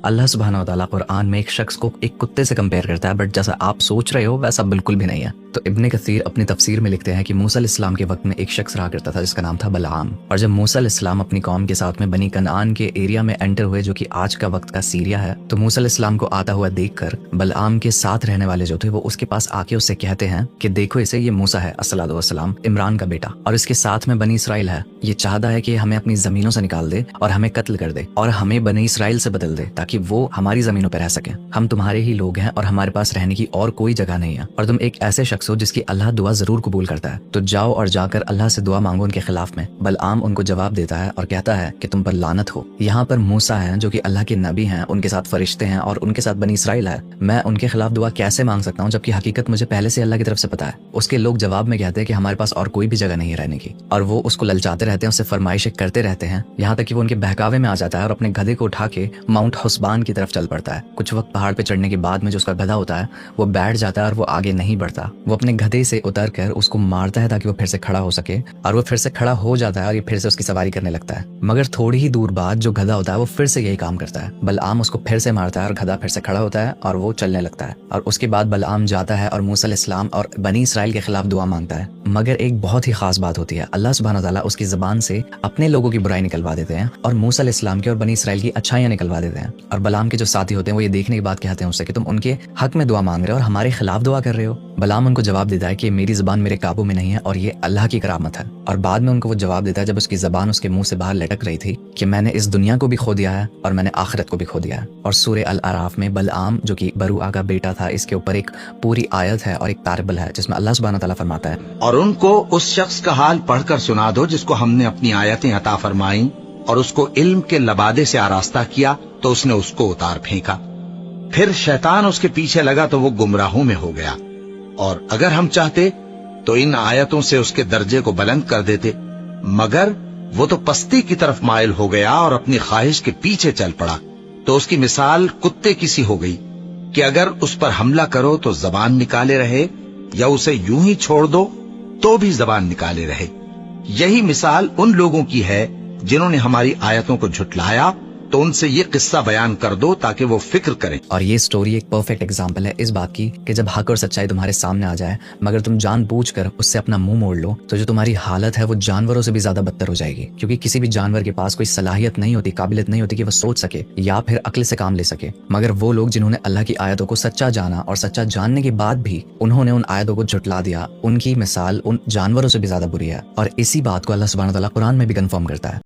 اللہ सुब्हानहू व तआला कुरान में एक शख्स को एक कुत्ते से कंपेयर करता है, बट जैसा आप सोच रहे हो वैसा बिल्कुल भी नहीं है। तो इब्ने कसीर अपनी तफसीर में लिखते हैं कि मूसा अलैहिस्सलाम के वक्त में एक शख्स रहा करता था जिसका नाम था बलआम। और जब मूसा अलैहिस्सलाम अपनी कौम के साथ में बनी कनान के एरिया में एंटर हुए, जो कि आज का वक्त का सीरिया है, तो मूसा अलैहिस्सलाम को आता हुआ देखकर बलआम के साथ रहने वाले जो थे वो उसके पास आके उससे कहते हैं कि देखो इसे, ये मूसा है अस्सलातु वस्सलाम, इमरान का बेटा, और इसके साथ में बनी इसराइल है। ये चाहता है कि हमें अपनी जमीनों से निकाल दे और हमें कत्ल कर दे और हमें बनी इसराइल से बदल दे ताकि वो हमारी जमीनों पर रह सके। हम तुम्हारे ही लोग हैं और हमारे पास रहने की और कोई जगह नहीं है, और तुम एक ऐसे शख्स हो जिसकी अल्लाह दुआ जरूर कबूल करता है, तो जाओ और जाकर अल्लाह से दुआ मांगो उनके खिलाफ में। बलआम उनको जवाब देता है और कहता है कि तुम पर लानत हो। यहाँ पर मूसा है जो कि अल्लाह के नबी हैं, उनके साथ फरिश्ते हैं और उनके साथ बनी इसराइल है। मैं उनके खिलाफ दुआ कैसे मांग सकता हूँ जबकि हकीकत मुझे पहले से अल्लाह की तरफ से पता है। उसके लोग जवाब में कहते हैं कि हमारे पास और कोई भी जगह नहीं है रहने की, और वो उसको ललचाते रहते हैं, उससे फरमाइशें करते रहते हैं, यहाँ तक कि वो उनके बहकावे में आ जाता है और अपने गधे को उठा के माउंट हुस्बान की तरफ चल पड़ता है। कुछ वक्त पहाड़ पे चढ़ने के बाद में जो उसका गधा होता है वो बैठ जाता है और वो आगे नहीं बढ़ता। वो अपने गधे से उतर कर उसको मारता है ताकि वो फिर से खड़ा हो सके, और वो फिर से खड़ा हो जाता है और ये फिर से उसकी सवारी करने लगता है। मगर थोड़ी ही दूर बाद जो गधा होता है वो फिर से यही काम करता है। बलआम उसको फिर से मारता है और गधा फिर से खड़ा होता है और वो चलने लगता है। और उसके बाद बलआम जाता है और मूसा अलैहिस्सलाम और बनी इसराइल के खिलाफ दुआ मांगता है। मगर एक बहुत ही खास बात होती है, अल्लाह सुब्हानहू व तआला उसकी ज़बान से अपने लोगों की बुराई निकलवा देते हैं और मूसा अलैहिस्सलाम की और बनी इसराइल की अच्छाइयाँ निकलवा देते हैं। और बलआम के जो साथी होते हैं वो ये देखने के बाद कहते हैं उससे कि तुम उनके हक में दुआ मांग रहे हो और हमारे खिलाफ दुआ कर रहे हो। बलआम उनको जवाब देता है कि मेरी ज़बान मेरे काबू में नहीं है और ये अल्लाह की करामत है। और बाद में उनको वो जवाब देता है जब उसकी ज़बान उसके मुंह से बाहर लटक रही थी कि मैंने इस दुनिया को भी खो दिया है और मैंने आखिरत को भी खो दिया है। और सूरह अल अराफ में बलआम जो कि बरूआ का बेटा था, इसके ऊपर एक पूरी आयत है और एक पैराबल है जिसमें अल्लाह सुब्हानहू व तआला फरमाता है, और उनको उस शख्स का हाल पढ़कर सुना दो जिसको हमने अपनी आयतें अता फरमाई और उसको इल्म के लबादे से आरास्ता किया तो उसने उसको उतार फेंका। फिर शैतान उसके पीछे लगा तो वो गुमराहों में हो गया, और अगर हम चाहते तो इन आयतों से उसके दर्जे को बुलंद कर देते, मगर वो तो पस्ती की तरफ माइल हो गया और अपनी ख्वाहिश के पीछे चल पड़ा। तो उसकी मिसाल कुत्ते की सी हो गई कि अगर उस पर हमला करो तो जबान निकाले रहे, या उसे यूं ही छोड़ दो तो भी जबान निकाले रहे। यही मिसाल उन लोगों की है जिन्होंने हमारी आयतों को झुटलाया, तो उनसे ये किस्सा बयान कर दो ताकि वो फिक्र करें। और ये स्टोरी एक परफेक्ट एग्जांपल है इस बात की कि जब हक और सच्चाई तुम्हारे सामने आ जाए मगर तुम जानबूझकर उससे अपना मुंह मोड़ लो, तो जो तुम्हारी हालत है वो जानवरों से भी ज्यादा बदतर हो जाएगी। क्योंकि किसी भी जानवर के पास कोई सलाहियत नहीं होती, काबिलियत नहीं होती कि वो सोच सके या फिर अक्ल से काम ले सके। मगर वो लोग जिन्होंने अल्लाह की आयतों को सच्चा जाना और सच्चा जानने के बाद भी उन्होंने उन आयतों को झुटला दिया, उनकी मिसाल उन जानवरों से भी ज्यादा बुरी है। और इसी बात को अल्लाह सुब्हानहू व तआला कुरान में भी कंफर्म करता है।